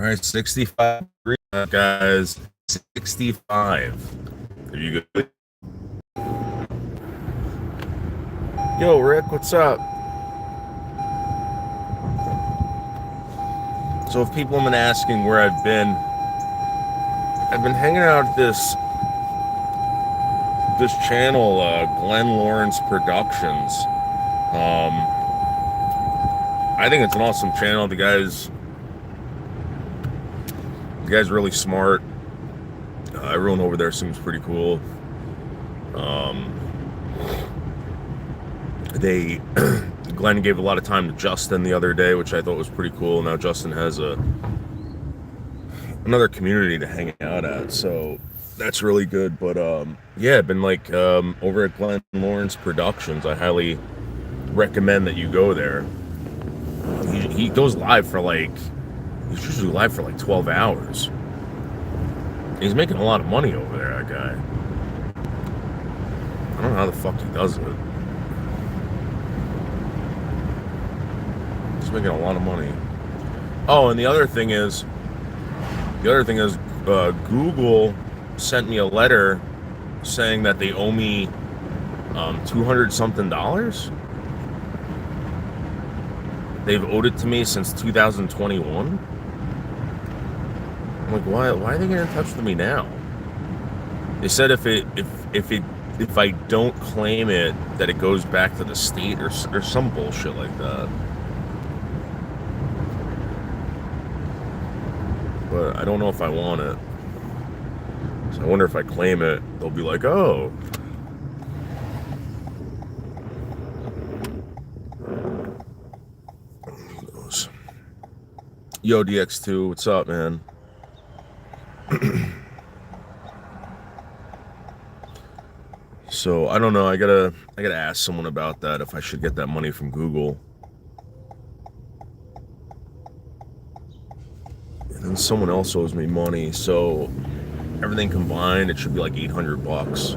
All right, 65 guys. 65. Are you good? Yo, Rick, what's up? So, if people have been asking where I've been hanging out at this channel, Glenn Lawrence Productions. Um, I think it's an awesome channel. The guy's really smart. Everyone over there seems pretty cool. Um, they Glenn gave a lot of time to Justin the other day, which I thought was pretty cool. Now Justin has another community to hang out at, so that's really good. But yeah, I've been over at Glenn Lawrence Productions. I highly recommend that you go there. He goes live for he's usually live for 12 hours. He's making a lot of money over there, that guy. I don't know how the fuck he does it. He's making a lot of money. Oh, and the other thing is, Google sent me a letter saying that they owe me 200 something dollars. They've owed it to me since 2021. I'm like, why are they getting in touch with me now? They said if I don't claim it, that it goes back to the state or some bullshit like that. But I don't know if I want it. So I wonder if I claim it, they'll be like, oh. Who knows? Yo, DX2, what's up, man? So I don't know. I gotta ask someone about that, if I should get that money from Google. And then someone else owes me money, so everything combined, it should be like 800 bucks.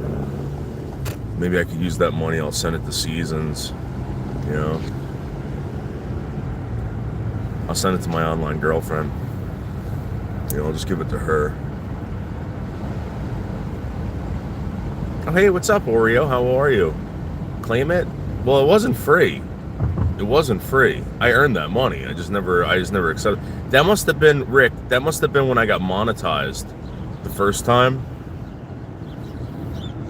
Maybe I could use that money. I'll send it to Seasons. You know, I'll send it to my online girlfriend. You know, I'll just give it to her. Oh, hey, what's up, Oreo? How are you? Claim it? Well, it wasn't free. It wasn't free. I earned that money. I just never accepted. That must have been, Rick, that must have been when I got monetized the first time.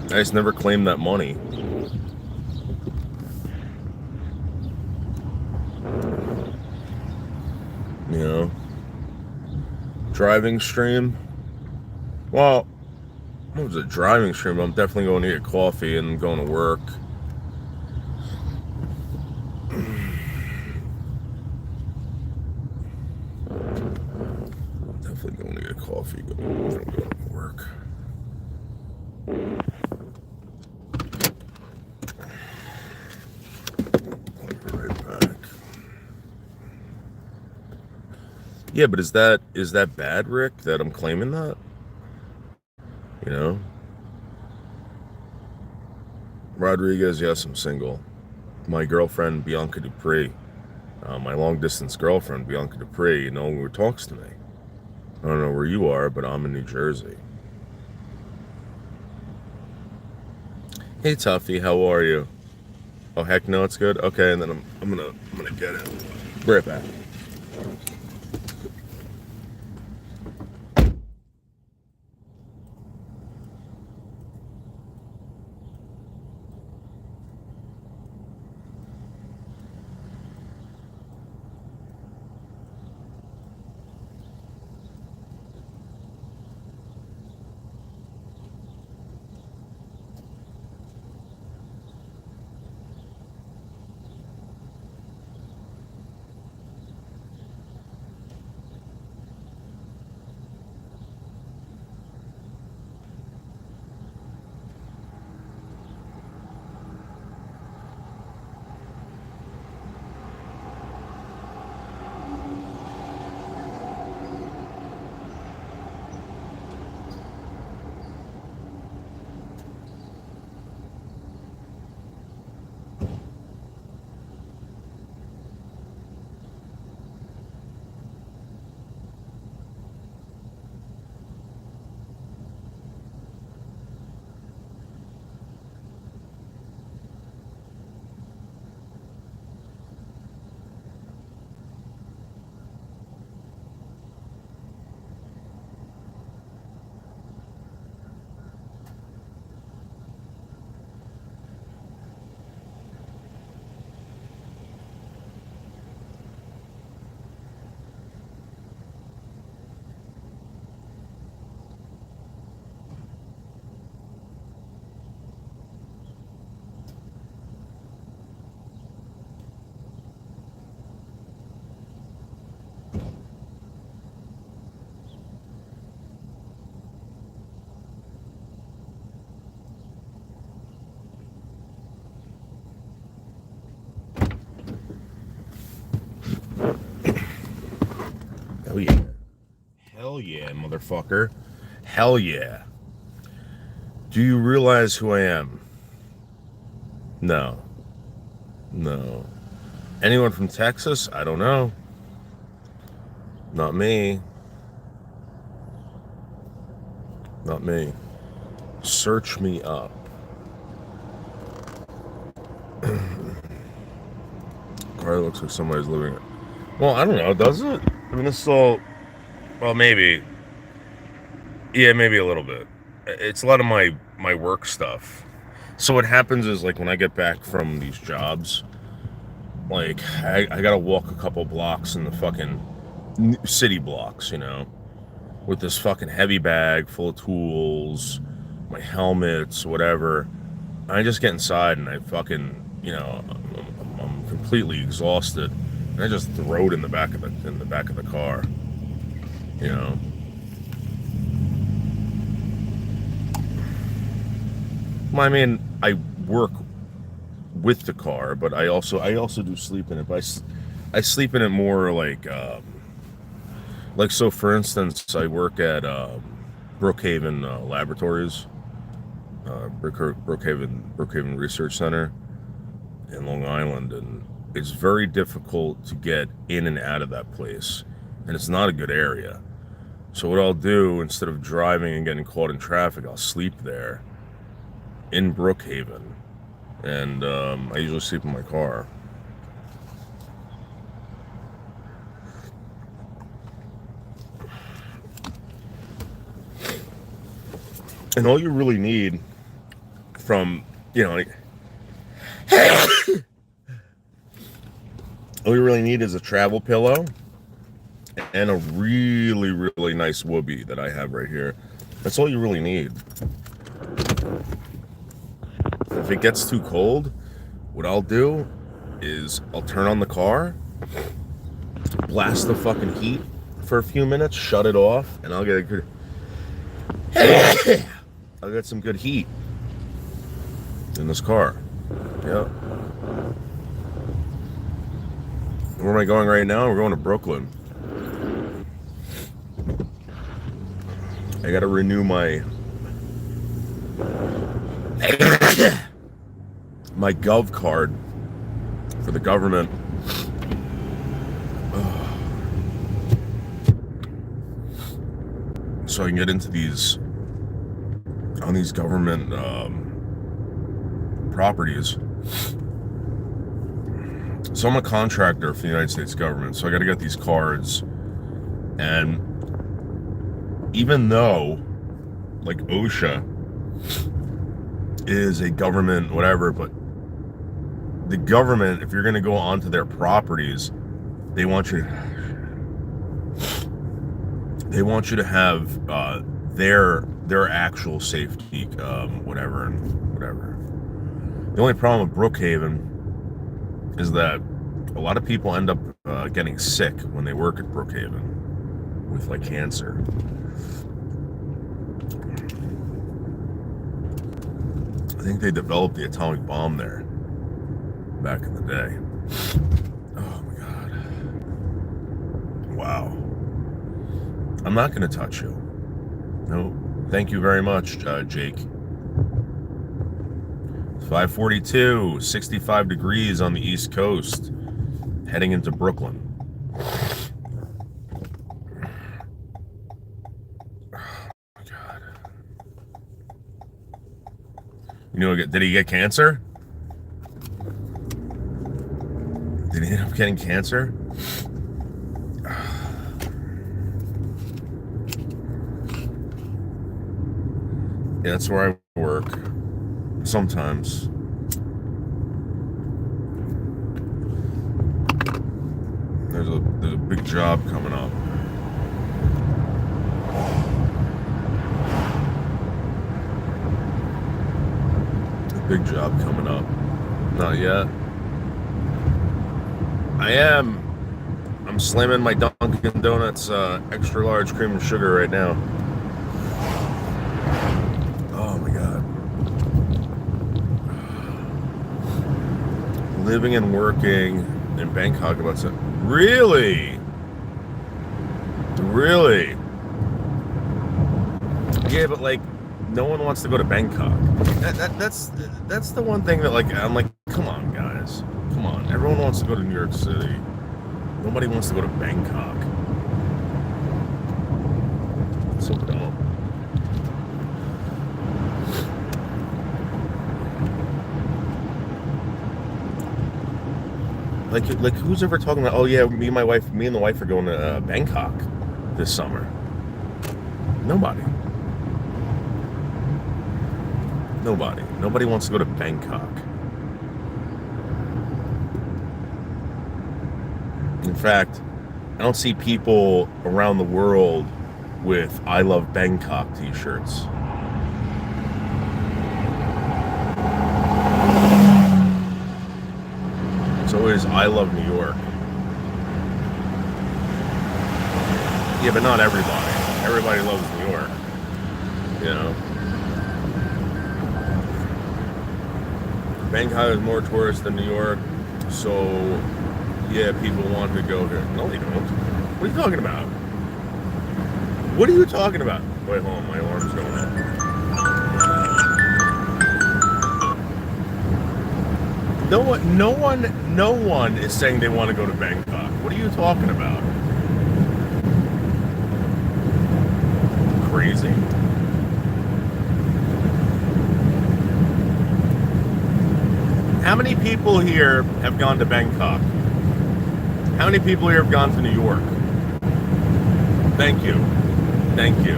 I just never claimed that money. You know? Driving stream? Well, it was a driving stream. I'm definitely going to get coffee and going to work. Definitely going to get coffee, going to work. I'll be right back. Yeah, but is that bad, Rick, that I'm claiming that? You know? Rodriguez, yes, I'm single. My girlfriend, Bianca Dupree. My long-distance girlfriend, Bianca Dupree, no longer talks to me. I don't know where you are, but I'm in New Jersey. Hey, Tuffy, how are you? Oh, heck no, it's good? Okay, and then I'm gonna get it. Be right back. Hell yeah. Hell yeah, motherfucker. Hell yeah. Do you realize who I am? No. No. Anyone from Texas? I don't know. Not me. Not me. Search me up. Car looks like somebody's living it. Well, I don't know, does it? I mean, it's all... Well, maybe. Yeah, maybe a little bit. It's a lot of my work stuff. So what happens is, like, when I get back from these jobs, like, I gotta walk a couple blocks in the fucking city blocks, you know, with this fucking heavy bag full of tools, my helmets, whatever. I just get inside and I fucking, you know, I'm completely exhausted, and I just throw it in the back of the car, you know. Well, I mean, I work with the car, but I also do sleep in it. But I sleep in it more like so. For instance, I work at Brookhaven Laboratories, Brookhaven Research Center in Long Island, and it's very difficult to get in and out of that place, and it's not a good area. So what I'll do, instead of driving and getting caught in traffic, I'll sleep there in Brookhaven, and I usually sleep in my car. And all you really need from, you know, like, all you really need is a travel pillow and a really, really nice whoopee that I have right here. That's all you really need. If it gets too cold, what I'll do is I'll turn on the car, blast the fucking heat for a few minutes, shut it off, and I'll get a good... I'll get some good heat in this car. Yeah. Where am I going right now? We're going to Brooklyn. I gotta renew my my Gov card for the government. So I can get into these government properties. So I'm a contractor for the United States government, so I got to get these cards. And even though, like, OSHA is a government whatever, but the government, if you're going to go onto their properties, they want you to have their actual safety, whatever. The only problem with Brookhaven is that a lot of people end up getting sick when they work at Brookhaven with, like, cancer. I think they developed the atomic bomb there back in the day. Oh my god. Wow. I'm not going to touch you. No. Thank you very much, Jake. 5:42, 65 degrees on the East Coast, heading into Brooklyn. Oh my god. You know, did he get cancer? Did he end up getting cancer? Yeah, that's where I work. Sometimes. There's a big job coming up. A big job coming up. Not yet. I'm slamming my Dunkin' Donuts extra large cream and sugar right now. Oh my god. Living and working in Bangkok about something. Really? Really? Yeah, but like, no one wants to go to Bangkok. That's the one thing that like I'm like, come on, guys, come on. Everyone wants to go to New York City. Nobody wants to go to Bangkok. So dumb. Like who's ever talking about? Oh yeah, me and the wife are going to Bangkok this summer. Nobody. Nobody wants to go to Bangkok. In fact, I don't see people around the world with "I love Bangkok" t-shirts. It's always "I love New York." Yeah, but not everybody. Everybody loves New York. You know, Bangkok is more tourist than New York, so yeah, people want to go here. No, they don't. What are you talking about? What are you talking about? Wait, hold on, my alarm's going off. No one is saying they want to go to Bangkok. What are you talking about? Crazy. How many people here have gone to Bangkok? How many people here have gone to New York? Thank you. Thank you.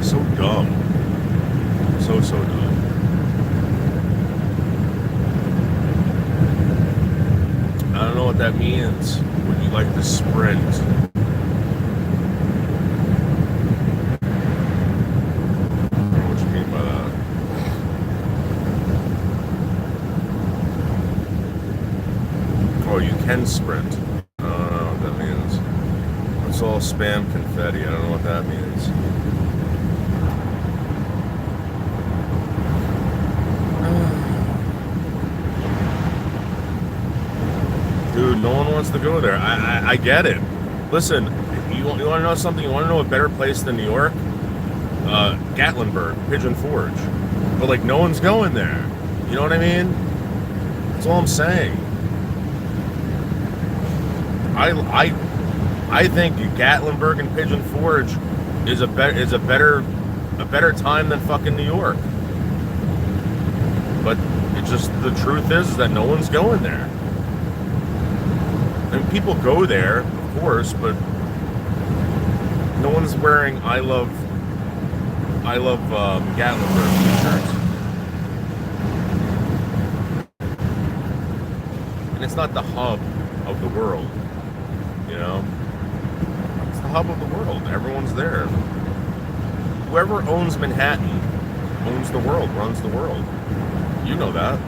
So dumb. So dumb. I don't know what that means. Would you like to sprint? I don't know what you mean by that. Oh, you can sprint. I don't know what that means. It's all spam confetti. I don't know what that means. Dude, no one wants to go there. I get it. Listen, you want to know something? You want to know a better place than New York? Gatlinburg, Pigeon Forge. But like, no one's going there. You know what I mean? That's all I'm saying. I think Gatlinburg and Pigeon Forge is a better time than fucking New York. But it's just the truth is that no one's going there. And people go there, of course, but no one's wearing I love Gatlinburg t-shirts. And it's not the hub of the world, you know? It's the hub of the world. Everyone's there. Whoever owns Manhattan owns the world, runs the world. You know that.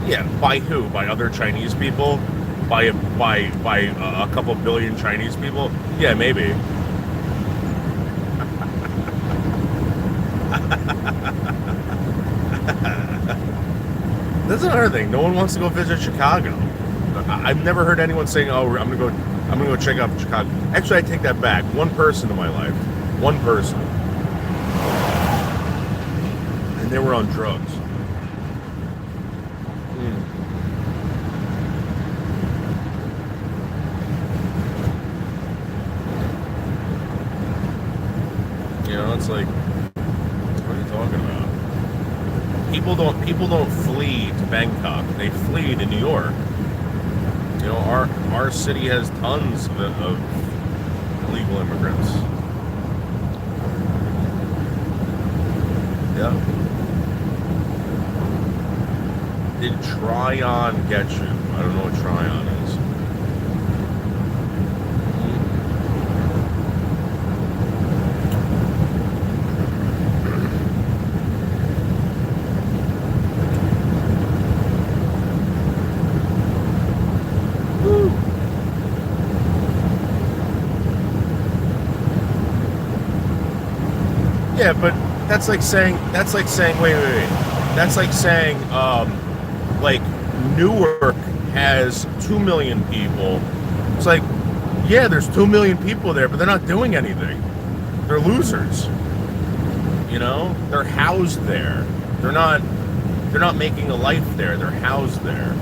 Yeah, by who? By other Chinese people? By a couple billion Chinese people? Yeah, maybe. That's another thing. No one wants to go visit Chicago. I've never heard anyone saying, "Oh, I'm gonna go check out Chicago." Actually, I take that back. One person in my life, one person, and they were on drugs. You know, it's like, what are you talking about? People don't flee to Bangkok. They flee to New York. You know, our city has tons of illegal immigrants. Yeah. Did Tryon get you? I don't know what Tryon is. Yeah, but that's like saying, wait. That's like saying, like Newark has 2 million people. It's like, yeah, there's 2 million people there, but they're not doing anything. They're losers. You know, they're housed there. They're not. They're not making a life there. They're housed there.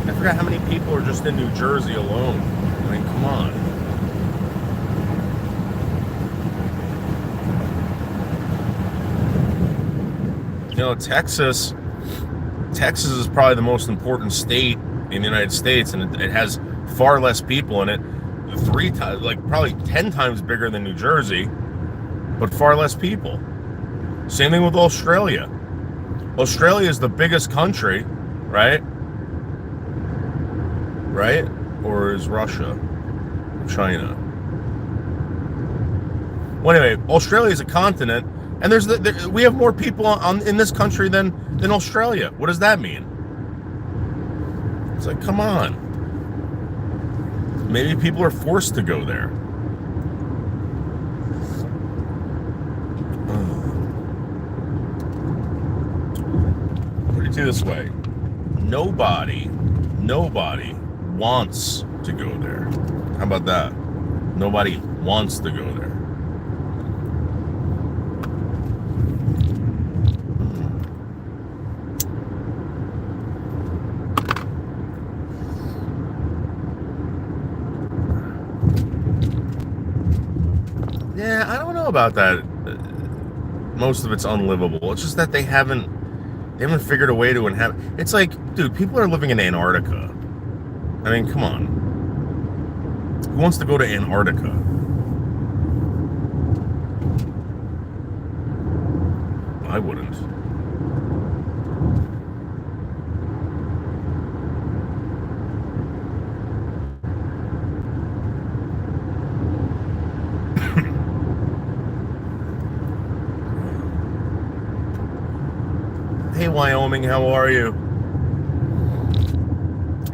I forgot how many people are just in New Jersey alone. I mean, come on. You know, Texas is probably the most important state in the United States, and it has far less people in it. 3 times, like probably 10 times bigger than New Jersey, but far less people. Same thing with Australia. Australia is the biggest country, right? Right? Or is Russia? China? Well, anyway, Australia is a continent, and we have more people in this country than Australia. What does that mean? It's like, come on. Maybe people are forced to go there. Put it this way: nobody wants to go there. How about that? Nobody wants to go there. Yeah, I don't know about that. Most of it's unlivable. It's just that they haven't figured a way to inhabit. It's like, dude, people are living in Antarctica. I mean, come on. Who wants to go to Antarctica? I wouldn't. Hey, Wyoming, how are you?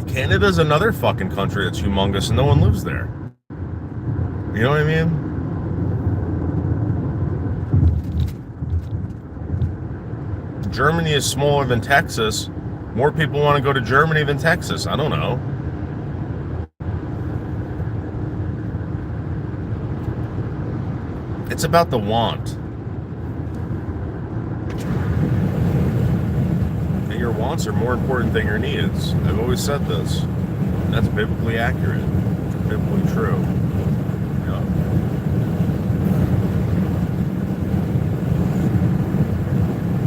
Canada's another fucking country that's humongous and no one lives there. You know what I mean? Germany is smaller than Texas. More people want to go to Germany than Texas. I don't know. It's about the want. And your wants are more important than your needs. I've always said this. And that's biblically accurate. Biblically true. Yeah.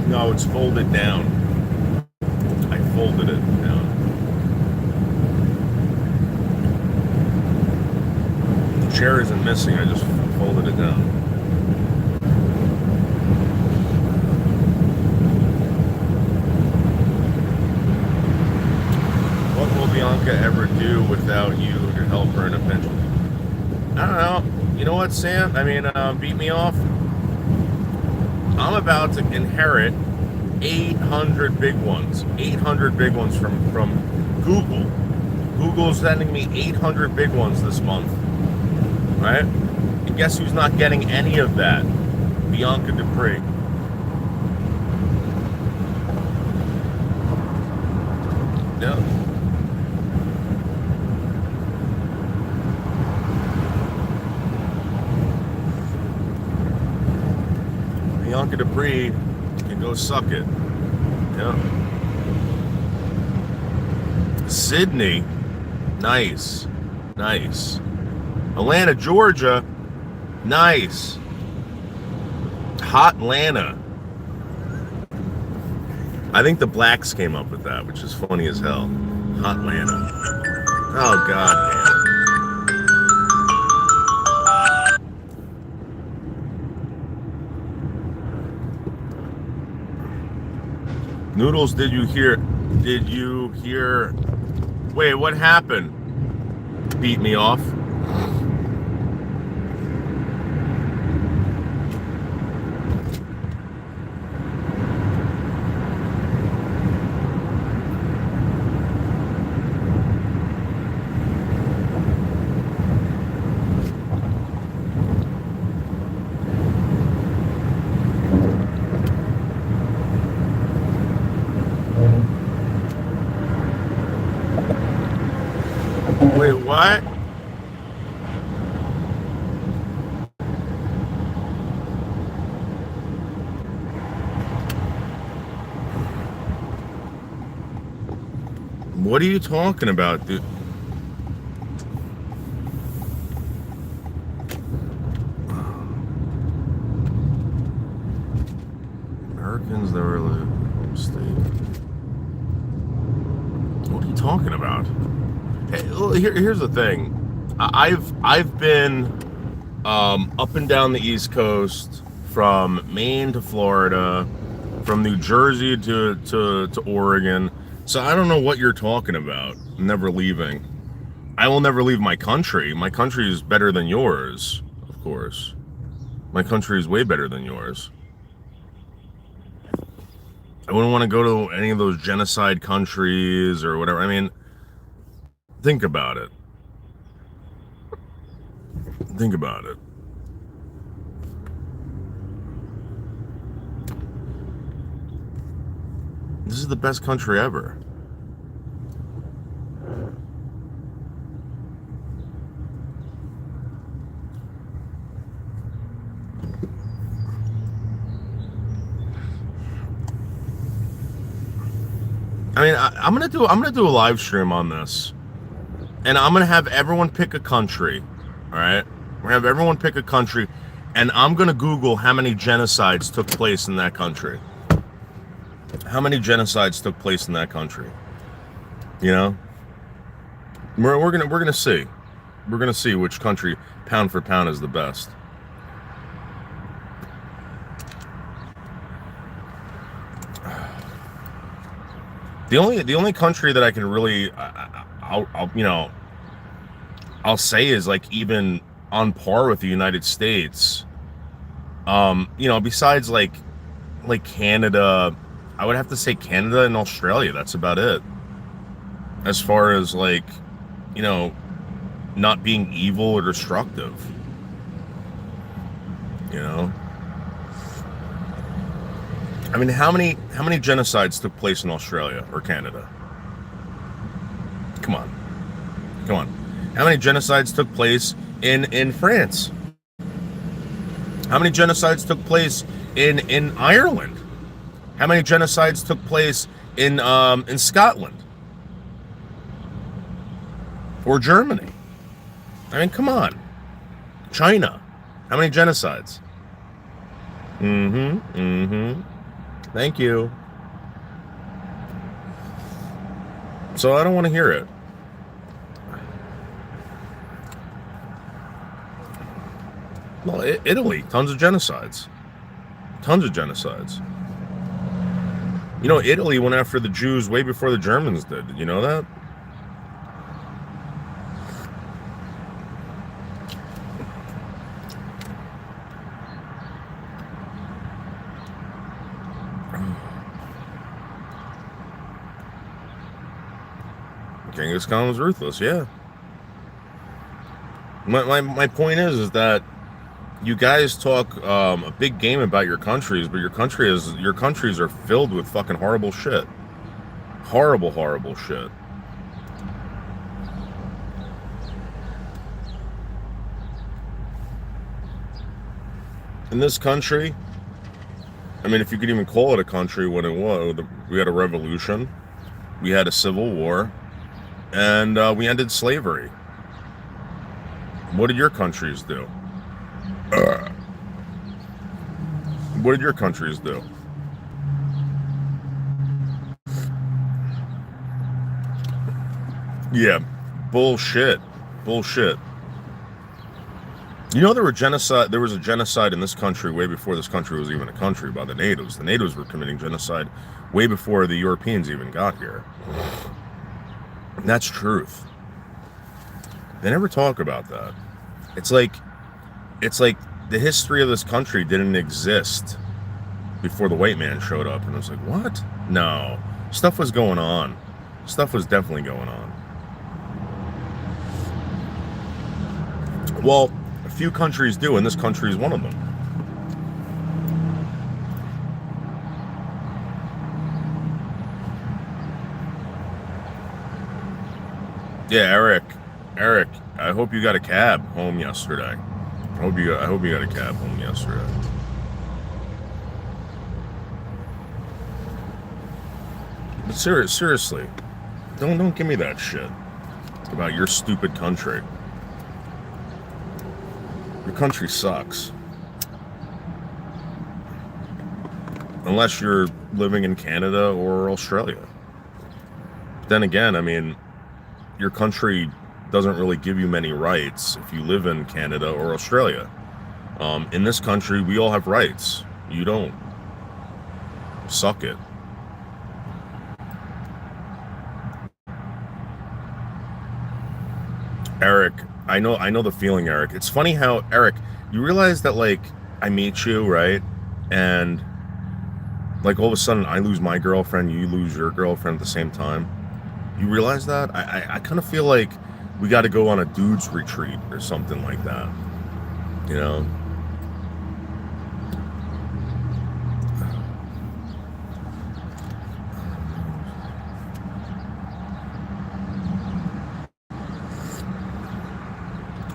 No, it's folded down. I folded it down. The chair isn't missing. I just folded it down. What will Bianca ever do without you to help her in a pinch? I don't know. You know what, Sam? I mean, beat me off. I'm about to inherit 800 big ones. 800 big ones from Google. Google's sending me 800 big ones this month. Right? And guess who's not getting any of that? Bianca Dupree. Yeah. Bianca Dupree can go suck it. Yeah. Sydney. Nice. Nice. Atlanta, Georgia. Nice. Hot Atlanta. I think the blacks came up with that, which is funny as hell. Hot Atlanta. Oh, God, man. Noodles, did you hear? Wait, what happened? Beat me off. What? What are you talking about, dude? Americans never live in the state. What are you talking about? Hey, here's the thing. I've been up and down the East Coast, from Maine to Florida, from New Jersey to Oregon. So I don't know what you're talking about. Never leaving. I will never leave my country. My country is better than yours, of course. My country is way better than yours. I wouldn't want to go to any of those genocide countries or whatever. I mean, think about it. Think about it. This is the best country ever. I mean, I'm gonna do a live stream on this, and I'm gonna have everyone pick a country. All right, we're gonna have everyone pick a country, and I'm gonna Google how many genocides took place in that country. How many genocides took place in that country? You know, we're gonna see. We're gonna see which country, pound for pound, is the best. The only country that I can really, I'll say is like even on par with the United States. Besides like Canada, I would have to say Canada and Australia. That's about it. As far as like, not being evil or destructive. I mean, how many genocides took place in Australia or Canada? Come on. How many genocides took place in France? How many genocides took place in Ireland? How many genocides took place in Scotland or Germany? I mean, come on. China. How many genocides? Thank you. So I don't want to hear it. Well, Italy, tons of genocides. Italy went after the Jews way before the Germans did. Did you know that? Genghis Khan was ruthless, yeah. My point is that you guys talk a big game about your countries, but your countries are filled with fucking horrible shit. Horrible shit. In this country, I mean, if you could even call it a country when it was, we had a revolution, we had a civil war, and we ended slavery. What did your countries do? What did your countries do? Yeah, bullshit. There was a genocide in this country way before this country was even a country by the natives. The natives were committing genocide way before the Europeans even got here. That's truth. They never talk about that. It's like the history of this country didn't exist before the white man showed up, and it was like, what? No. Stuff was going on. Stuff was definitely going on. Well, a few countries do, and this country is one of them. Yeah, Eric. Eric, I hope you got a cab home yesterday. I hope you got a cab home yesterday. But seriously, don't give me that shit about your stupid country. Your country sucks. Unless you're living in Canada or Australia. But then again, I mean, your country doesn't really give you many rights if you live in Canada or Australia. In this country, we all have rights. You don't. Suck it. Eric, I know the feeling, Eric. It's funny how, Eric, you realize that, like, I meet you, right? And, like, all of a sudden I lose my girlfriend, you lose your girlfriend at the same time. You realize that? I kind of feel like we got to go on a dude's retreat or something like that. You know?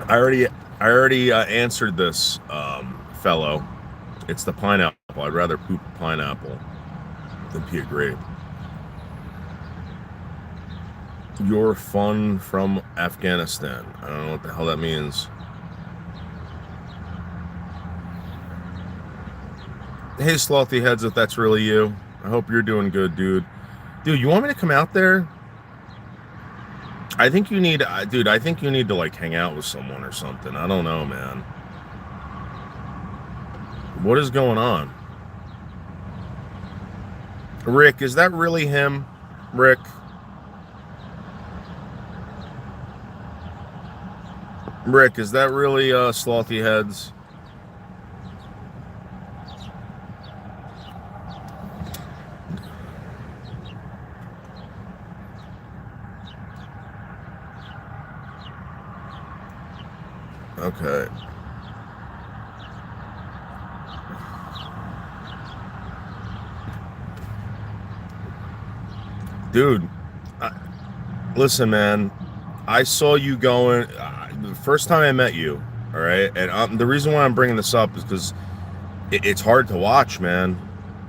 I already answered this, fellow. It's the pineapple. I'd rather poop a pineapple than pee a grape. You're fun from Afghanistan. I don't know what the hell that means. Hey, Slothy Heads, if that's really you. I hope you're doing good, dude. Dude, you want me to come out there? I think you need, dude, I think you need to, like, hang out with someone or something. I don't know, man. What is going on? Rick, is that really him? Rick? Rick, is that really, Slothy Heads? Okay. Dude, listen, man. I saw you going the first time I met you, all right? And the reason why I'm bringing this up is because it's hard to watch, man.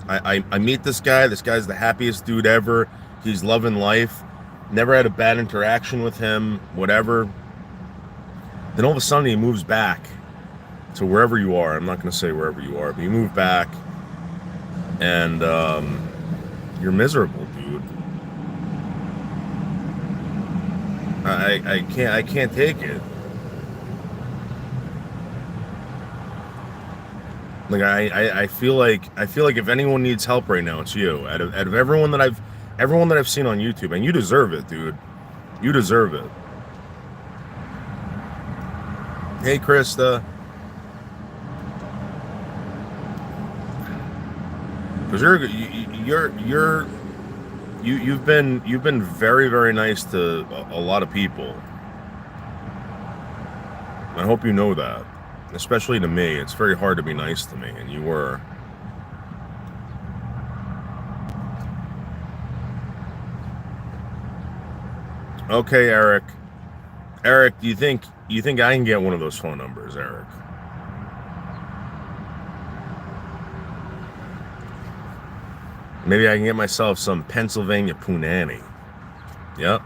I meet this guy. This guy's the happiest dude ever. He's loving life. Never had a bad interaction with him, whatever. Then all of a sudden he moves back to wherever you are. I'm not going to say wherever you are, but you move back and you're miserable, dude. I can't take it. Like I feel like if anyone needs help right now, it's you. Out of everyone that I've seen on YouTube, and you deserve it, dude. You deserve it. Hey, Krista. Because you've been very, very nice to a lot of people. I hope you know that. Especially to me. It's very hard to be nice to me, and you were. Okay, Eric. Eric, do you think I can get one of those phone numbers, Eric? Maybe I can get myself some Pennsylvania punani. Yep.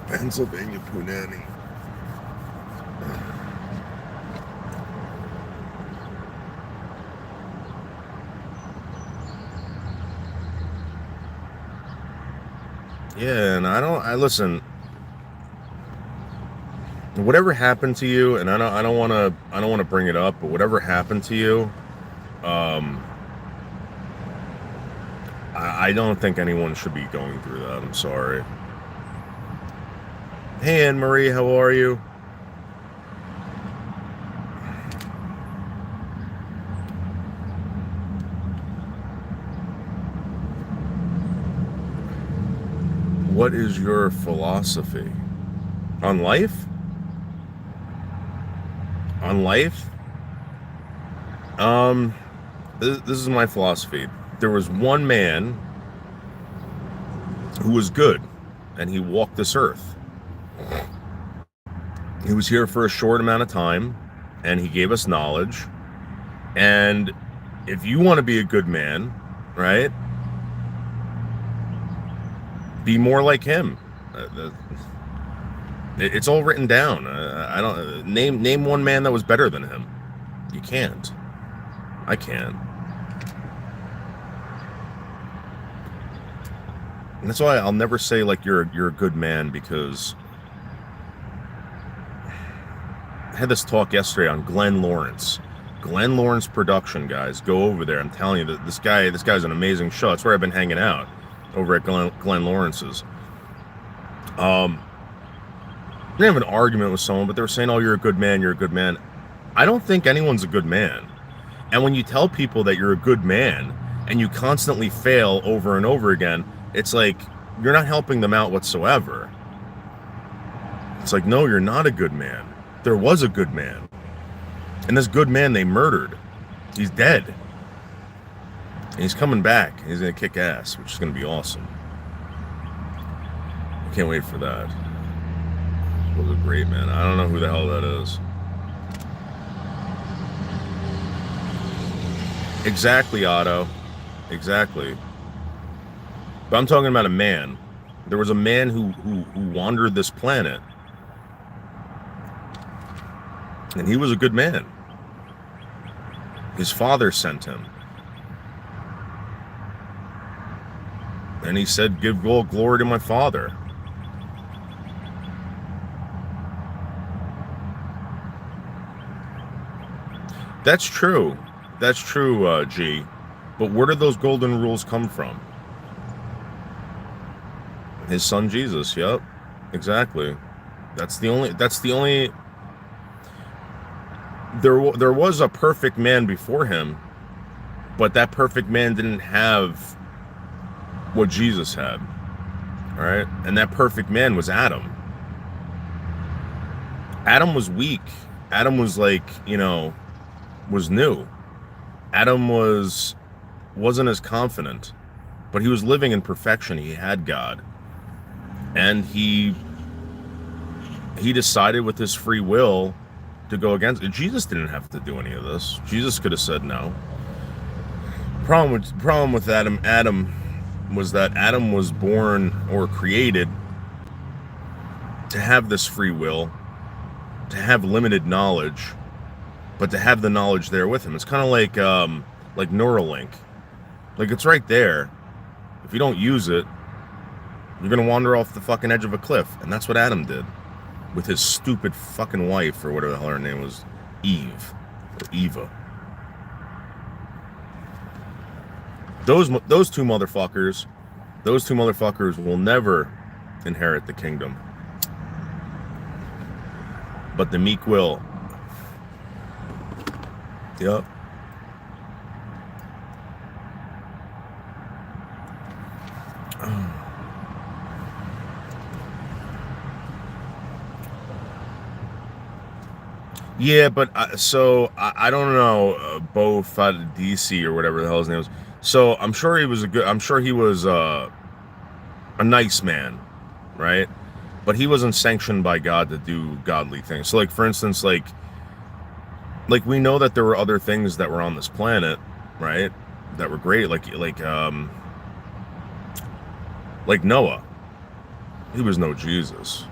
Pennsylvania punani. Yeah, and I listen. Whatever happened to you, and I don't want to bring it up, but whatever happened to you, I don't think anyone should be going through that. I'm sorry. Hey, Anne Marie, how are you? What is your philosophy? On life? On life? Um, this is my philosophy. There was one man who was good, and he walked this earth. He was here for a short amount of time, and he gave us knowledge. And if you want to be a good man, right, be more like him. It's all written down. I don't name one man that was better than him. You can't. I can't. And that's why I'll never say like you're a good man, because I had this talk yesterday on Glenn Lawrence. Glenn Lawrence production, guys. Go over there. I'm telling you that this guy's an amazing show. That's where I've been hanging out, over at Glenn Lawrence's. I didn't have an argument with someone, but they were saying, "Oh, you're a good man. You're a good man." I don't think anyone's a good man. And when you tell people that you're a good man and you constantly fail over and over again, it's like you're not helping them out whatsoever. It's like, no, you're not a good man. There was a good man. And this good man they murdered. He's dead. And he's coming back. He's going to kick ass, which is going to be awesome. I can't wait for that. It was a great man. I don't know who the hell that is. Exactly, Otto. Exactly. But I'm talking about a man. There was a man who wandered this planet. And he was a good man. His father sent him. And he said, "Give all glory to my father." That's true. That's true, G. But where did those golden rules come from? His son Jesus. Yep. Exactly. That's the only there was a perfect man before him, but that perfect man didn't have what Jesus had. All right? And that perfect man was Adam. Adam was weak. Adam was like, was new. Adam wasn't as confident, but he was living in perfection. He had God. And he decided with his free will to go against it. Jesus didn't have to do any of this. Jesus could have said no. Problem with Adam was that Adam was born or created to have this free will, to have limited knowledge, but to have the knowledge there with him. It's kind of like Neuralink. Like, it's right there. If you don't use it, you're gonna wander off the fucking edge of a cliff. And that's what Adam did with his stupid fucking wife, or whatever the hell her name was, Eve or Eva. Those two motherfuckers will never inherit the kingdom. But the meek will. Yep. Yeah, but I don't know, both out of DC or whatever the hell his name was. So I'm sure he was a nice man, right? But he wasn't sanctioned by God to do godly things. So, like, for instance, like we know that there were other things that were on this planet, right? That were great, like Noah. He was no Jesus.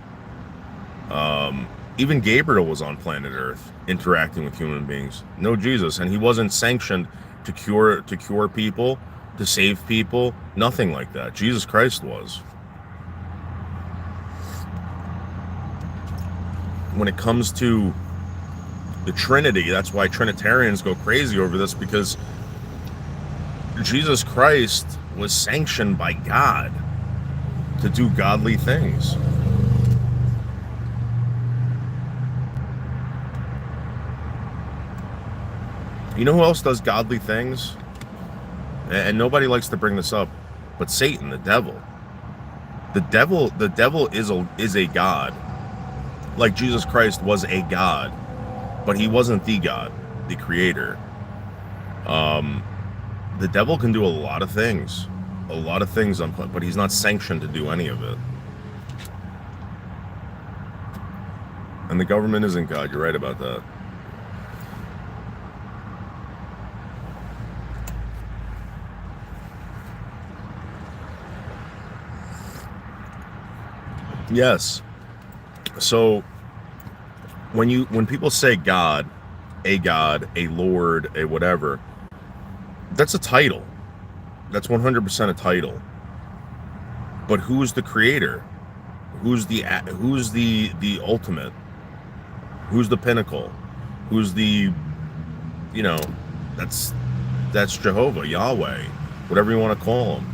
Even Gabriel was on planet Earth interacting with human beings. No Jesus. And he wasn't sanctioned to cure people, to save people, nothing like that. Jesus Christ was. When it comes to the Trinity, that's why Trinitarians go crazy over this, because Jesus Christ was sanctioned by God to do godly things. You know who else does godly things? And nobody likes to bring this up, but Satan, the devil. The devil is a god. Like Jesus Christ was a god, but he wasn't the god, the creator. Um, the devil can do a lot of things, but he's not sanctioned to do any of it. And the government isn't God. You're right about that. Yes. So when people say God, a Lord, a whatever, that's a title. That's 100% a title. But who's the creator? Who's the ultimate? Who's the pinnacle? Who's the, you know, that's that's Jehovah, Yahweh, whatever you want to call him.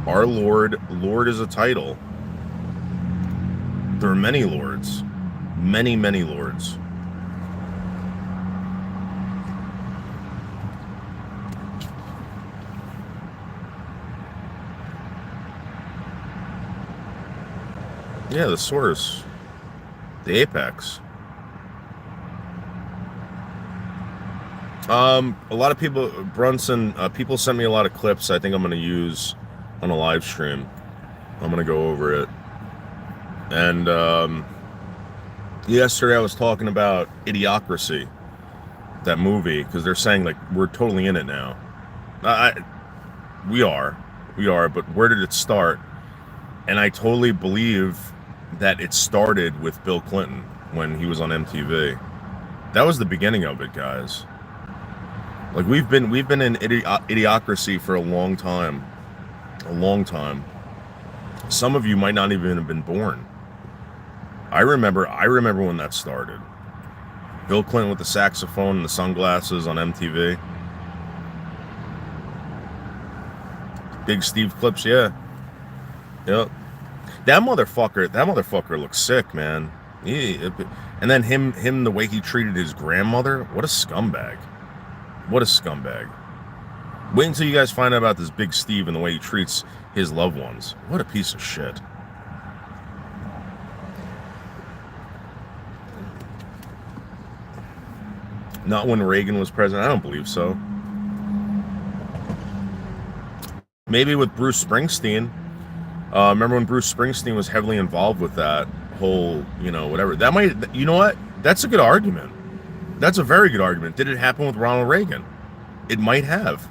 Our Lord is a title. There are many lords, many lords. Yeah, the source, the apex. A lot of people, Brunson, people sent me a lot of clips I think I'm going to use on a live stream. I'm going to go over it. And yesterday I was talking about Idiocracy, that movie, because they're saying, like, we're totally in it now. We are, but where did it start? And I totally believe that it started with Bill Clinton when he was on MTV. That was the beginning of it, guys. Like, we've been in Idiocracy for a long time. Some of you might not even have been born. I remember when that started. Bill Clinton with the saxophone and the sunglasses on MTV. Big Steve clips, yeah. Yep. That motherfucker looks sick, man. And then him, the way he treated his grandmother, what a scumbag. What a scumbag. Wait until you guys find out about this Big Steve and the way he treats his loved ones. What a piece of shit. Not when Reagan was president? I don't believe so. Maybe with Bruce Springsteen. Remember when Bruce Springsteen was heavily involved with that whole, whatever. That might, you know what? That's a good argument. That's a very good argument. Did it happen with Ronald Reagan? It might have.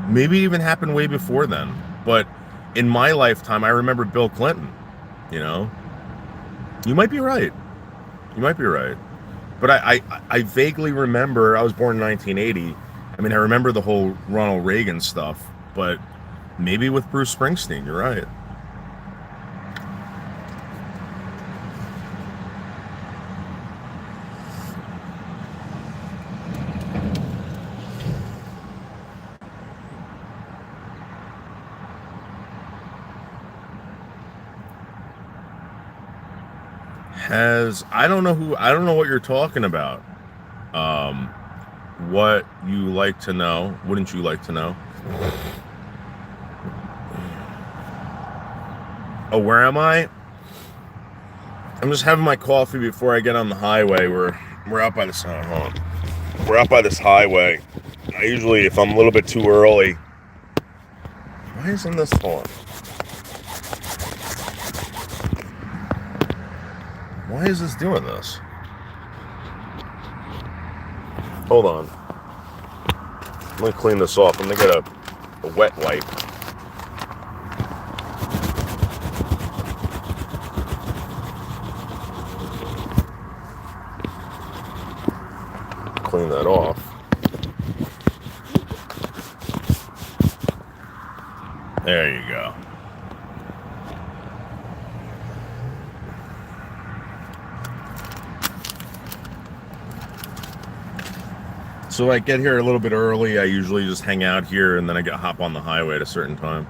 Maybe it even happened way before then. But in my lifetime, I remember Bill Clinton. You might be right. But I vaguely remember, I was born in 1980. I mean, I remember the whole Ronald Reagan stuff, but maybe with Bruce Springsteen, you're right. I don't know what you're talking about. What you like to know? Wouldn't you like to know? Oh, where am I? I'm just having my coffee before I get on the highway. We're out by this. We're out by this highway. I usually, if I'm a little bit too early. Why isn't this on? Why is this doing this? Hold on. I'm gonna clean this off. I'm gonna get a wet wipe. Clean that off. There you go. So I get here a little bit early. I usually just hang out here and then I hop on the highway at a certain time.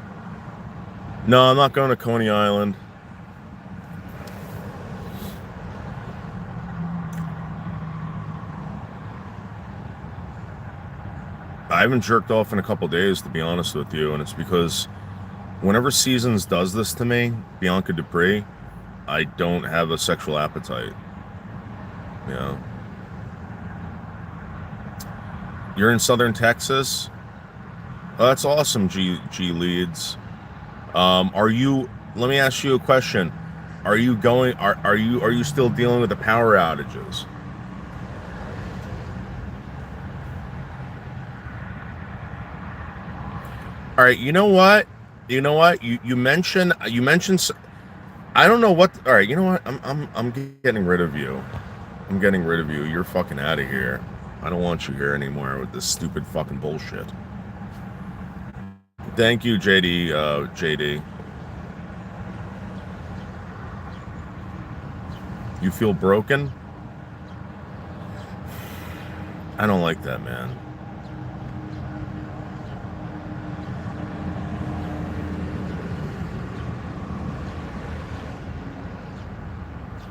No, I'm not going to Coney Island. haven't jerked off in a couple days, to be honest with you, and it's because whenever Seasons does this to me, Bianca Dupree, I don't have a sexual appetite. Yeah. You're in Southern Texas? Oh, that's awesome, G Leads. Are you, let me ask you a question. Are you still dealing with the power outages? All right, you know what? You mentioned I don't know what. All right, you know what? I'm getting rid of you. I'm getting rid of you. You're fucking out of here. I don't want you here anymore with this stupid fucking bullshit. Thank you, JD. You feel broken? I don't like that, man.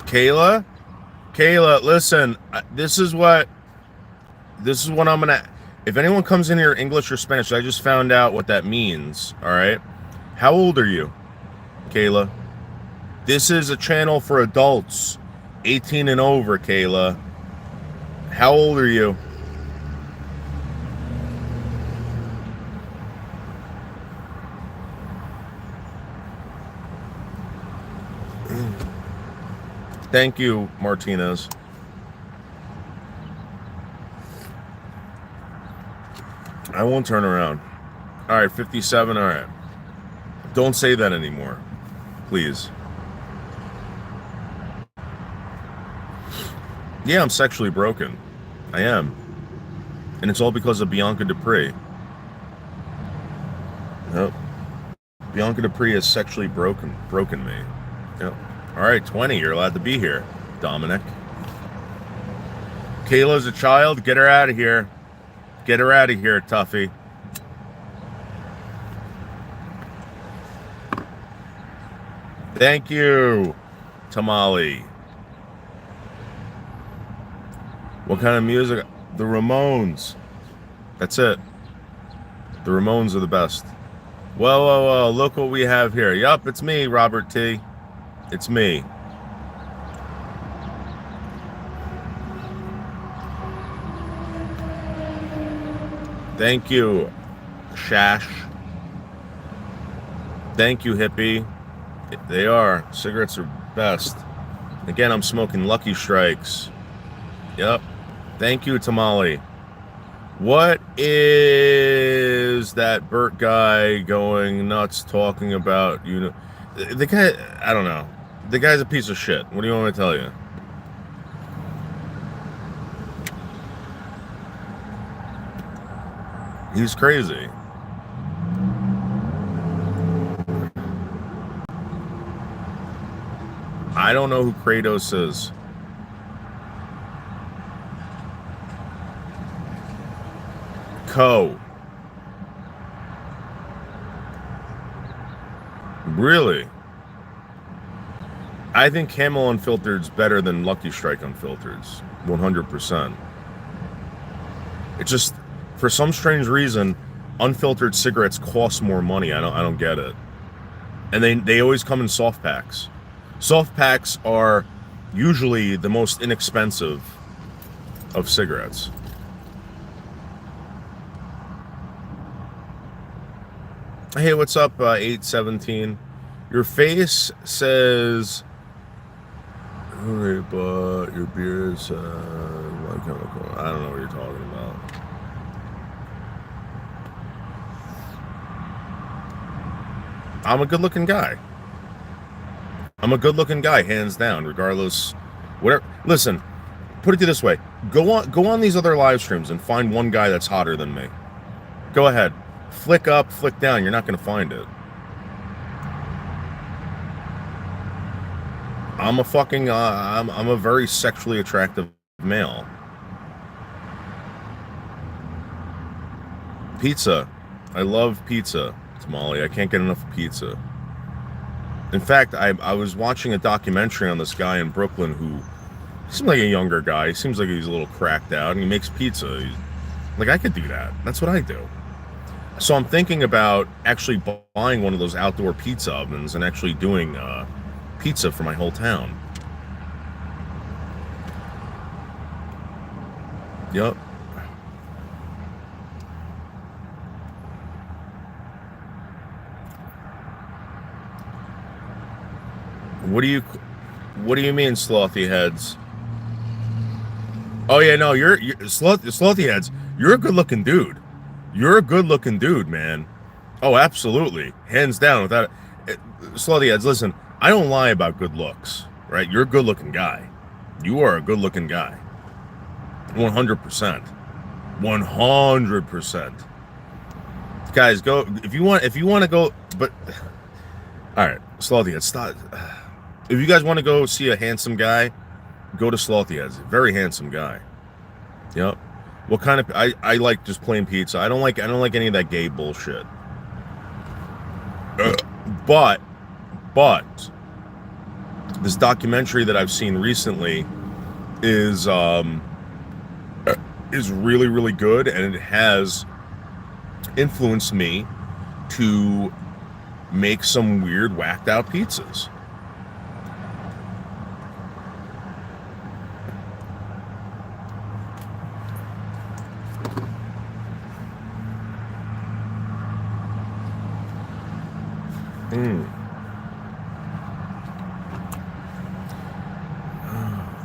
Kayla, listen. This is what I'm gonna. If anyone comes in here English or Spanish, I just found out what that means. All right. How old are you, Kayla? This is a channel for adults, 18 and over. Kayla, how old are you? Thank you, Martinez. I won't turn around. All right, 57. All right. Don't say that anymore, please. Yeah, I'm sexually broken. I am. And it's all because of Bianca Dupree. Yep. Bianca Dupree has sexually broken me. Yep. All right, 20. You're allowed to be here, Dominic. Kayla's a child. Get her out of here. Get her out of here, Tuffy. Thank you, Tamale. What kind of music? The Ramones. That's it. The Ramones are the best. Whoa. Look what we have here. Yup, it's me, Robert T. It's me. Thank you, Shash. Thank you, hippie. They are. Cigarettes are best. Again, I'm smoking Lucky Strikes. Yep. Thank you, Tamale. What is that Burt guy going nuts talking about? You know, the guy, I don't know. The guy's a piece of shit. What do you want me to tell you? He's crazy. I don't know who Kratos is. Co. Really? I think Camel Unfiltered is better than Lucky Strike Unfiltered. 100%. It just, for some strange reason, unfiltered cigarettes cost more money. I don't get it. And they always come in soft packs. Soft packs are usually the most inexpensive of cigarettes. Hey, what's up, 817? Your face says, "Hey, but your beer is one chemical." I don't know what you're talking about. I'm a good-looking guy. I'm a good-looking guy, hands down, regardless. Whatever. Listen, put it this way: go on these other live streams and find one guy that's hotter than me. Go ahead. Flick up, flick down. You're not going to find it. I'm a fucking, I'm a very sexually attractive male. Pizza. I love pizza, Tamale. I can't get enough pizza. In fact, I was watching a documentary on this guy in Brooklyn who seems like a younger guy. He seems like he's a little cracked out, and he makes pizza. Like I could do that. That's what I do. So I'm thinking about actually buying one of those outdoor pizza ovens and actually doing pizza for my whole town. Yep. What do you What do you mean, slothy heads? Oh yeah, no, you're slothy heads. You're a good-looking dude. You're a good-looking dude, man. Oh, absolutely, hands down. Without slothy heads, listen. I don't lie about good looks, right? You're a good-looking guy. You are a good-looking guy. 100%. 100%. Guys, go if you want. If you want to go, but all right, slothy heads. Stop. If you guys want to go see a handsome guy, go to Slothy Heads. Very handsome guy. Yep. What kind of I like just plain pizza. I don't like any of that gay bullshit. But this documentary that I've seen recently is really, really good, and it has influenced me to make some weird whacked out pizzas.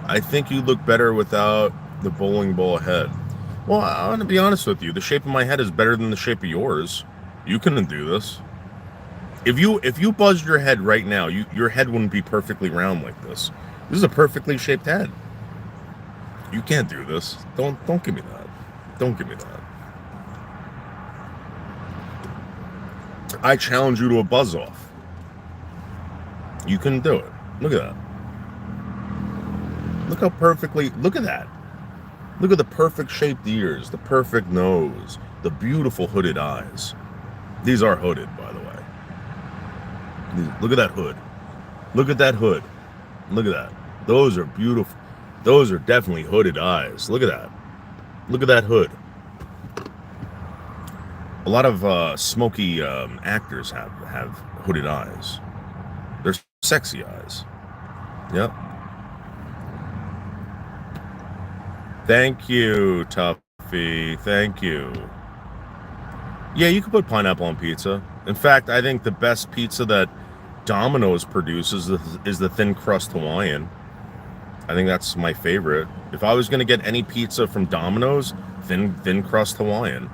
I think you look better without the bowling ball head. Well, I want to be honest with you. The shape of my head is better than the shape of yours. You couldn't do this. If you buzzed your head right now, your head wouldn't be perfectly round like this. This is a perfectly shaped head. You can't do this. Don't give me that. Don't give me that. I challenge you to a buzz off. You couldn't do it. Look at that. Look how perfectly, look at that. Look at the perfect shaped ears, the perfect nose, the beautiful hooded eyes. These are hooded, by the way. Look at that hood. Look at that hood. Look at that. Those are beautiful. Those are definitely hooded eyes. Look at that. Look at that hood. A lot of smoky actors have hooded eyes. They're sexy eyes. Yep. Thank you, Tuffy. Thank you. Yeah, you could put pineapple on pizza. In fact, I think the best pizza that Domino's produces is the thin crust Hawaiian. I think that's my favorite. If I was going to get any pizza from Domino's, thin crust Hawaiian.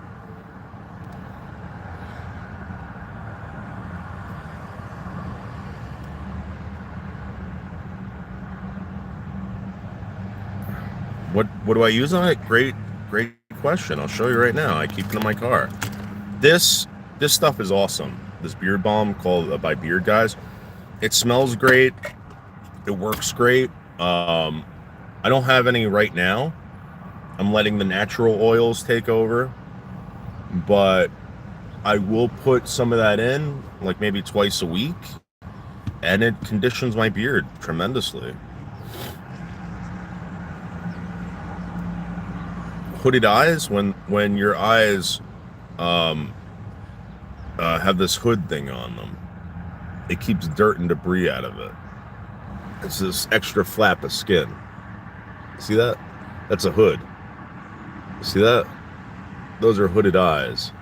What do I use on it? Great question. I'll show you right now. I keep it in my car. This stuff is awesome. This beard balm called by Beard Guys. It smells great. It works great. I don't have any right now. I'm letting the natural oils take over, but I will put some of that in, like maybe twice a week, and it conditions my beard tremendously. Hooded eyes, when your eyes have this hood thing on them, it keeps dirt and debris out of it. It's this extra flap of skin. See that? That's a hood. See that? Those are hooded eyes.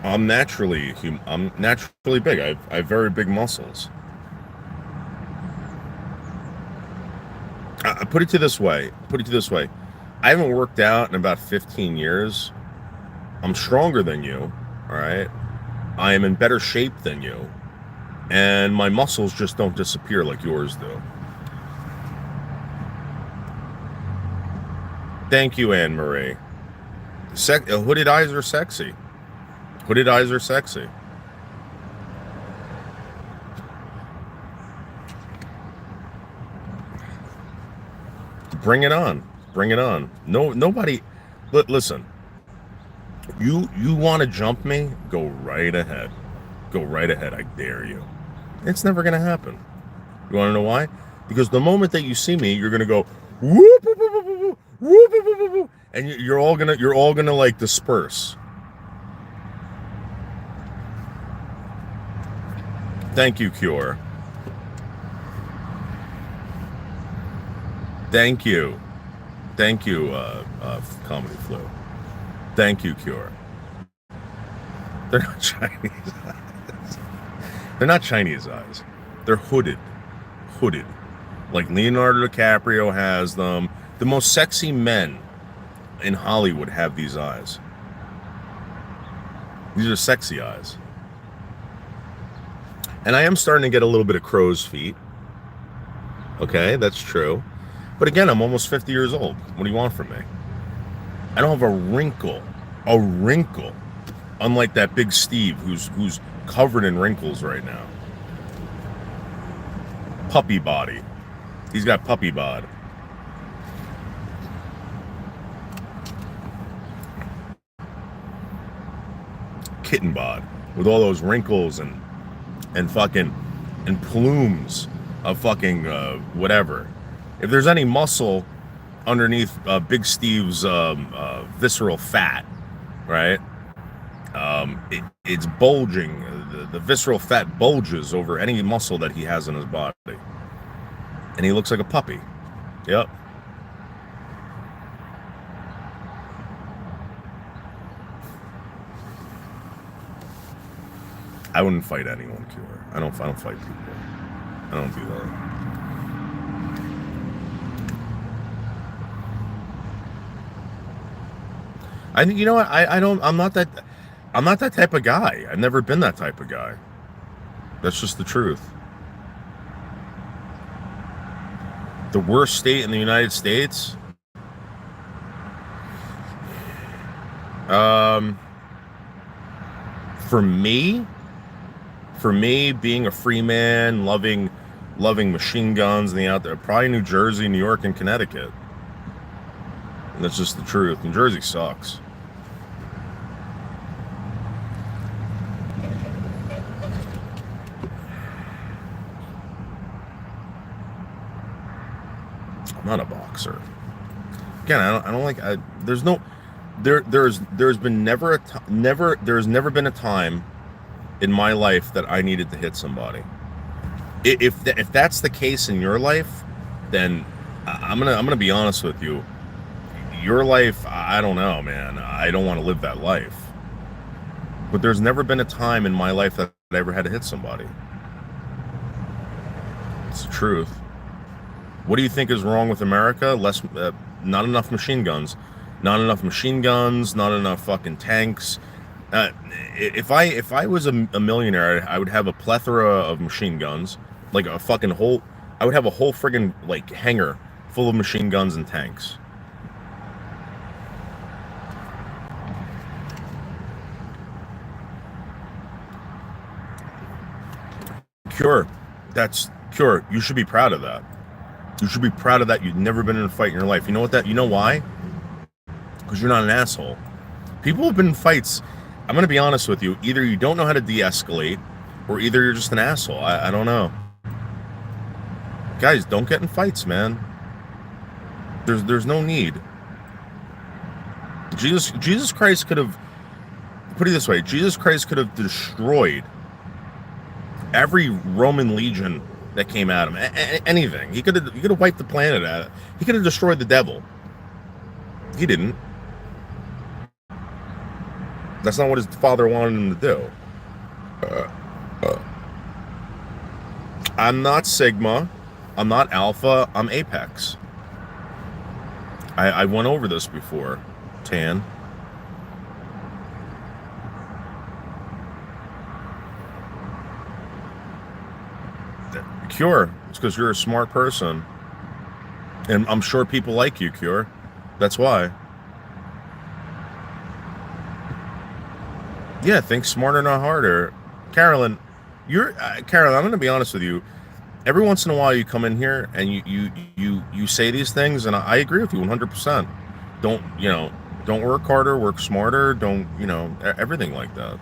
I'm naturally big. I have very big muscles. I put it to this way. I haven't worked out in about 15 years. I'm stronger than you, all right? I am in better shape than you. And my muscles just don't disappear like yours do. Thank you, Anne Marie. Hooded eyes are sexy. Hooded eyes are sexy. Bring it on. Bring it on. Nobody. Listen. You want to jump me? Go right ahead. Go right ahead. I dare you. It's never gonna happen. You want to know why? Because the moment that you see me, you're gonna go whoop, whoop, whoop, whoop, whoop, whoop, whoop, whoop, whoop, and you're all gonna like disperse. Thank you, Cure. Thank you. Thank you, Comedy Flu. Thank you, Cure. They're not Chinese eyes. They're not Chinese eyes. They're hooded. Hooded. Like Leonardo DiCaprio has them. The most sexy men in Hollywood have these eyes. These are sexy eyes. And I am starting to get a little bit of crow's feet. Okay, that's true. But again, I'm almost 50 years old. What do you want from me? I don't have a wrinkle. A wrinkle. Unlike that big Steve who's covered in wrinkles right now. Puppy body. He's got puppy bod. Kitten bod. With all those wrinkles and fucking and plumes of fucking whatever. If there's any muscle underneath Big Steve's visceral fat, right? It's bulging. The visceral fat bulges over any muscle that he has in his body. And he looks like a puppy. Yep. I wouldn't fight anyone, Cure. I don't fight people. I don't do that. You know what? I'm not that type of guy. I've never been that type of guy. That's just the truth. The worst state in the United States? For me, being a free man, loving machine guns and the out there, probably New Jersey, New York, and Connecticut. And that's just the truth. New Jersey sucks. I'm not a boxer. Again, I don't like. There's never been a time in my life that I needed to hit somebody. If that's the case in your life, then I'm gonna be honest with you. Your life, I don't know, man. I don't want to live that life. But there's never been a time in my life that I ever had to hit somebody. It's the truth. What do you think is wrong with America? Not enough machine guns. Not enough machine guns, not enough fucking tanks. If I was a millionaire, I would have a plethora of machine guns. Like a fucking whole... I would have a whole friggin' like hangar full of machine guns and tanks. Cure. That's Cure. You should be proud of that. You should be proud of that. You've never been in a fight in your life. You know what you know why? Because you're not an asshole. People have been in fights. I'm going to be honest with you. Either you don't know how to de-escalate, or either you're just an asshole. I don't know. Guys, don't get in fights, man. There's no need. Jesus Christ could have, put it this way, Jesus Christ could have destroyed every Roman legion that came at him. Anything. He could have wiped the planet out. He could have destroyed the devil. He didn't. That's not what his father wanted him to do. I'm not Sigma. I'm not Alpha. I'm Apex. I went over this before, Tan. Cure. It's because you're a smart person. And I'm sure people like you, Cure. That's why. Yeah, think smarter, not harder. Carolyn, Carolyn, I'm going to be honest with you. Every once in a while you come in here and you say these things, and I agree with you 100%. Don't work harder, work smarter, don't, everything like that.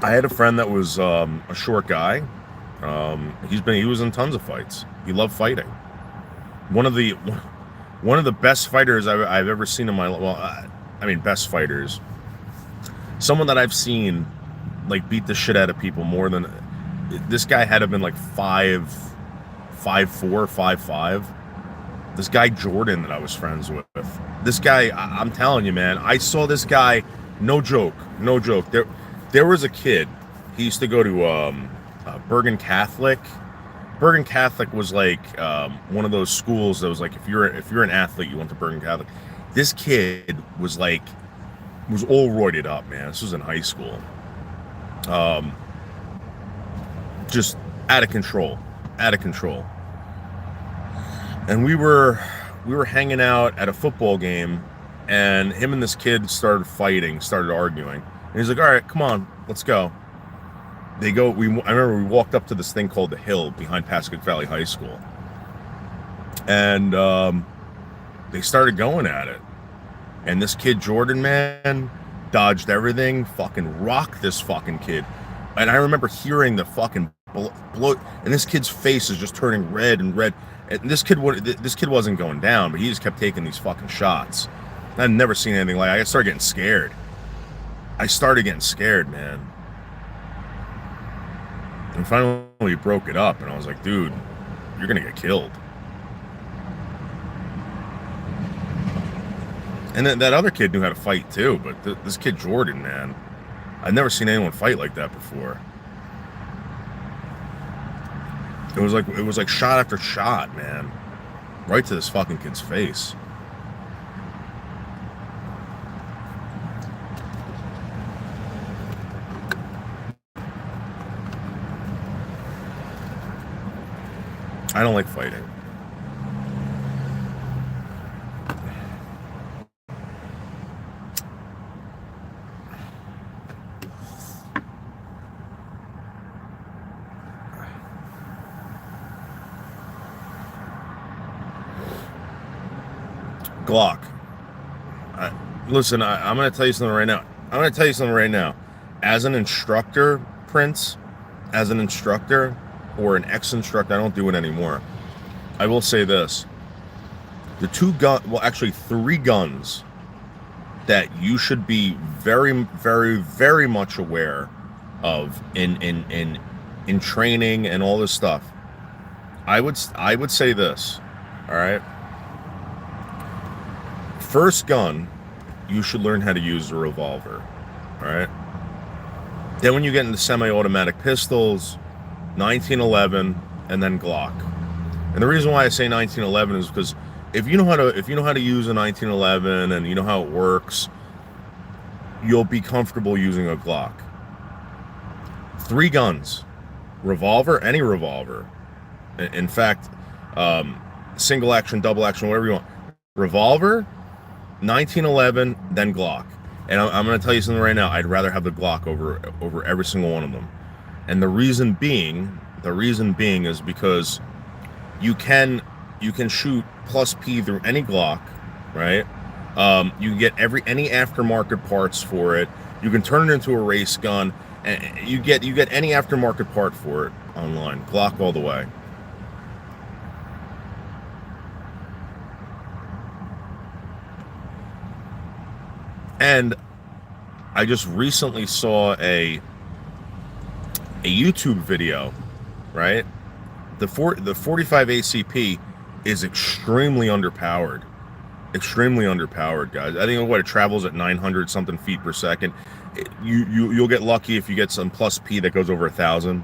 I had a friend that was a short guy. He was in tons of fights. He loved fighting. One of the one of the best fighters I've ever seen in my well, I mean best fighters. Someone that I've seen like beat the shit out of people more than this guy had to have been like 5'4", 5'5". This guy Jordan that I was friends with. This guy, I'm telling you, man, I saw this guy. No joke, no joke. There was a kid. He used to go to Bergen Catholic. Bergen Catholic was like one of those schools that was like if you're an athlete, you went to Bergen Catholic. This kid was all roided up, man. This was in high school. Just out of control, out of control. And we were hanging out at a football game, and him and this kid started fighting, started arguing. And he's like, "All right, come on, let's go." I remember we walked up to this thing called the Hill behind Pascagoula Valley High School, and they started going at it. And this kid Jordan, man, dodged everything, fucking rocked this fucking kid. And I remember hearing the fucking blow, and this kid's face is just turning red and red. And this kid wasn't going down, but he just kept taking these fucking shots. I've never seen anything like that. I started getting scared. Man. And finally we broke it up, and I was like, dude, you're gonna get killed. And then that other kid knew how to fight too, but this kid Jordan, man, I've never seen anyone fight like that before. It was like shot after shot, man, right to this fucking kid's face. I don't like fighting. Glock. Listen, I'm going to tell you something right now. As an instructor, Prince, as an instructor or an ex-instructor, I don't do it anymore. I will say this. Three guns that you should be very, very, very much aware of in training and all this stuff. I would say this, all right? First gun, you should learn how to use a revolver, all right? Then when you get into semi-automatic pistols, 1911, and then Glock. And the reason why I say 1911 is because if you know how to use a 1911 and you know how it works, you'll be comfortable using a Glock. Three guns, revolver, any revolver. In fact, single action, double action, whatever you want. Revolver, 1911, then Glock. And I'm going to tell you something right now. I'd rather have the Glock over every single one of them. And the reason being is because you can shoot plus P through any Glock, right? You can get any aftermarket parts for it. You can turn it into a race gun, and you get any aftermarket part for it online. Glock all the way. And I just recently saw a YouTube video, right? The 45 ACP is extremely underpowered. Extremely underpowered, guys. I think it travels at 900 something feet per second. You'll get lucky if you get some plus P that goes over 1,000.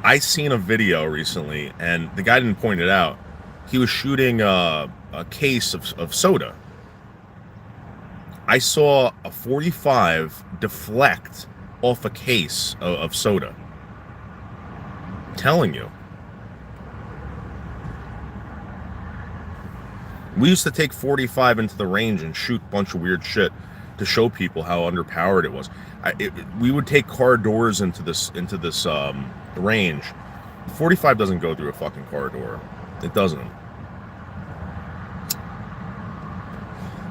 I seen a video recently, and the guy didn't point it out. He was shooting a case of soda. I saw a 45 deflect off a case of soda. I'm telling you. We used to take 45 into the range and shoot a bunch of weird shit to show people how underpowered it was. We would take car doors into this range. 45 doesn't go through a fucking car door. It doesn't.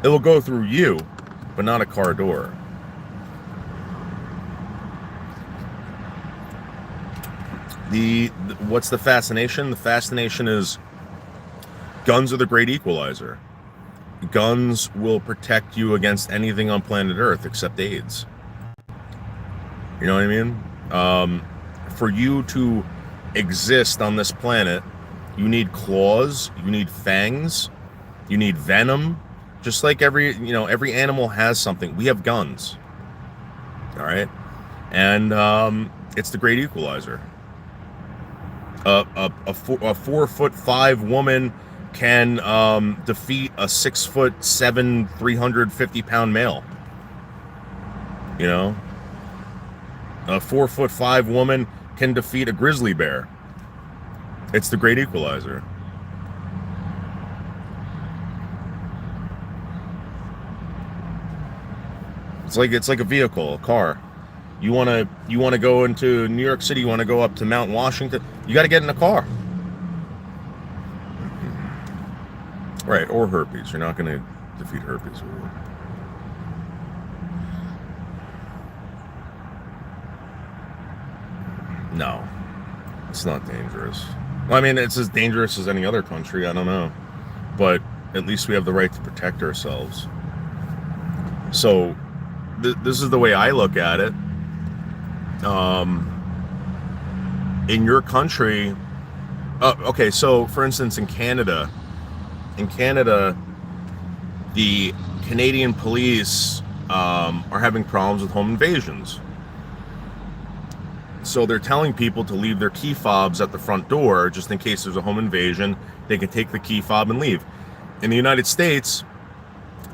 It will go through you, but not a car door. What's the fascination? The fascination is guns are the great equalizer. Guns will protect you against anything on planet Earth except AIDS. You know what I mean? For you to exist on this planet, you need claws, you need fangs, you need venom. Just like every animal has something. We have guns. All right? And it's the great equalizer. A 4'5" woman can defeat a 6'7", 350-pound male. You know, a 4'5" woman can defeat a grizzly bear. It's the great equalizer. It's like a vehicle, a car. You wanna go into New York City, you wanna go up to Mount Washington, you gotta get in a car. Right, or herpes. You're not gonna defeat herpes. No, it's not dangerous. Well, I mean, it's as dangerous as any other country. I don't know, but at least we have the right to protect ourselves. So, this is the way I look at it. In your country, okay. So, for instance, in Canada, the Canadian police are having problems with home invasions. So they're telling people to leave their key fobs at the front door just in case there's a home invasion. They can take the key fob and leave. In the United States,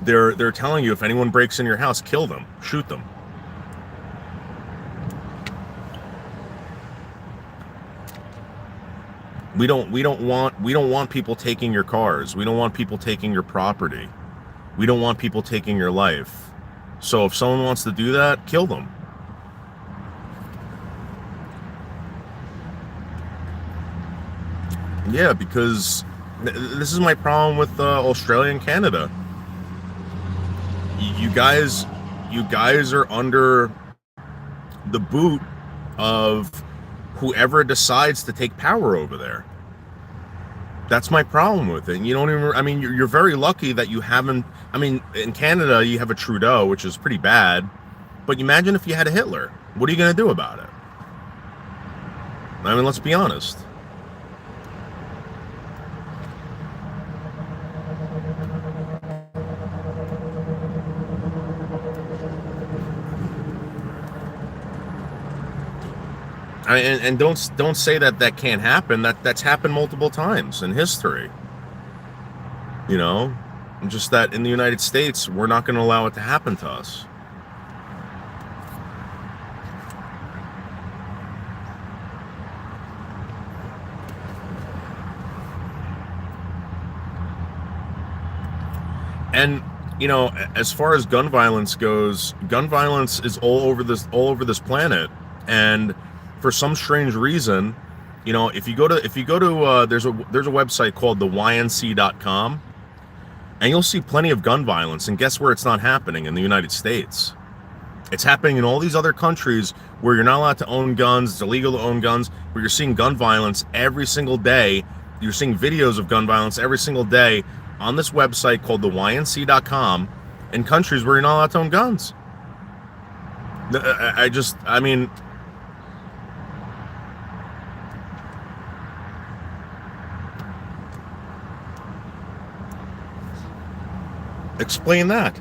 they're telling you if anyone breaks in your house, kill them, shoot them. We don't want people taking your cars. We don't want people taking your property. We don't want people taking your life. So if someone wants to do that, kill them. Yeah, because this is my problem with Australia and Canada. You guys are under the boot of whoever decides to take power over there. That's my problem with it. You don't even, I mean, you're very lucky that you haven't, I mean, in Canada, you have a Trudeau, which is pretty bad, but imagine if you had a Hitler. What are you going to do about it? I mean, let's be honest. And don't say that can't happen. That's happened multiple times in history. You know, just that in the United States, we're not going to allow it to happen to us. And you know, as far as gun violence goes, gun violence is all over this planet, and for some strange reason, you know, if you go to there's a website called the ync.com, and you'll see plenty of gun violence. And guess where it's not happening? In the United States. It's happening in all these other countries where you're not allowed to own guns. It's illegal to own guns. Where you're seeing gun violence every single day. You're seeing videos of gun violence every single day on this website called the ync.com in countries where you're not allowed to own guns. I mean, explain that.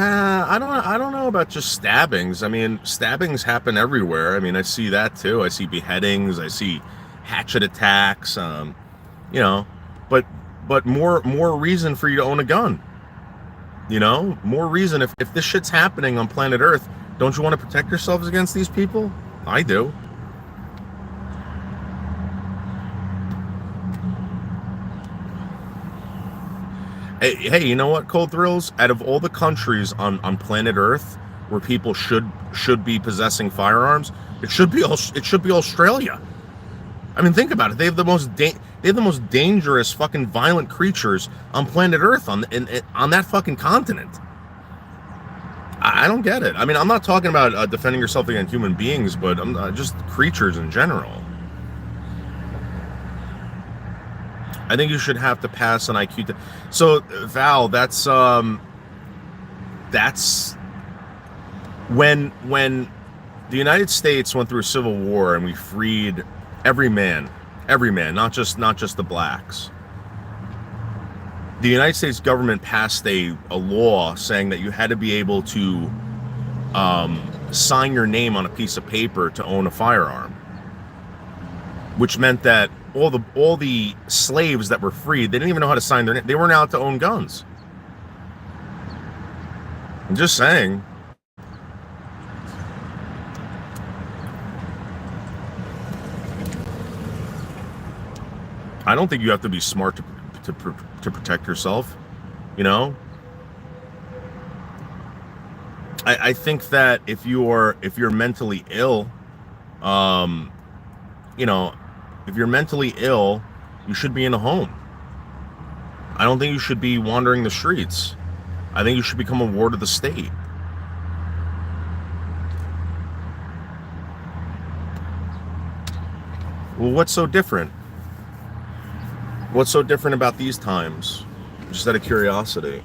I don't know about just stabbings. I mean, stabbings happen everywhere. I mean, I see that too. I see beheadings. I see hatchet attacks. You know, but more reason for you to own a gun. You know, more reason. If this shit's happening on planet Earth, don't you want to protect yourselves against these people? I do. Hey, you know what, Cold Thrills? Out of all the countries on planet Earth where people should be possessing firearms, it should be Australia. I mean, think about it. They have the most dangerous fucking violent creatures on planet Earth on that fucking continent. I don't get it. I mean, I'm not talking about defending yourself against human beings, but I'm just creatures in general. I think you should have to pass an IQ test. So, Val, that's when the United States went through a civil war and we freed every man, not just the blacks. The United States government passed a law saying that you had to be able to sign your name on a piece of paper to own a firearm, which meant that all the slaves that were freed, they didn't even know how to sign their name. They weren't allowed to own guns. I'm just saying. I don't think you have to be smart to protect yourself, you know. I think that if you're mentally ill, you know, if you're mentally ill, you should be in a home. I don't think you should be wandering the streets. I think you should become a ward of the state. Well, what's so different? What's so different about these times? Just out of curiosity.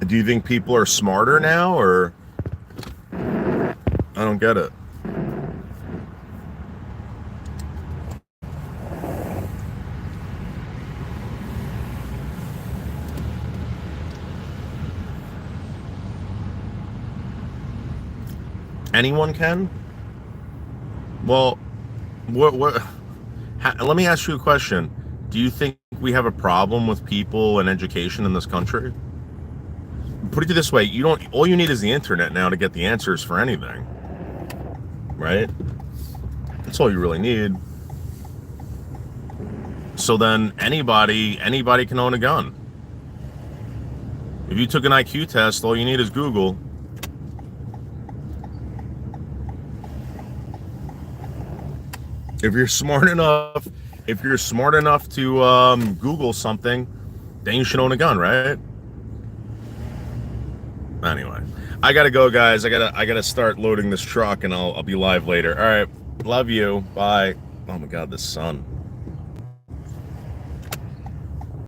Do you think people are smarter now, or I don't get it? Anyone can? Well, let me ask you a question. Do you think we have a problem with people and education in this country? Put it this way, all you need is the internet now to get the answers for anything. Right? That's all you really need. So then anybody can own a gun. If you took an IQ test, all you need is Google. If you're smart enough to Google something, then you should own a gun, right? Anyway, I gotta go, guys. I gotta start loading this truck, and I'll be live later. All right, love you. Bye. Oh my God, the sun.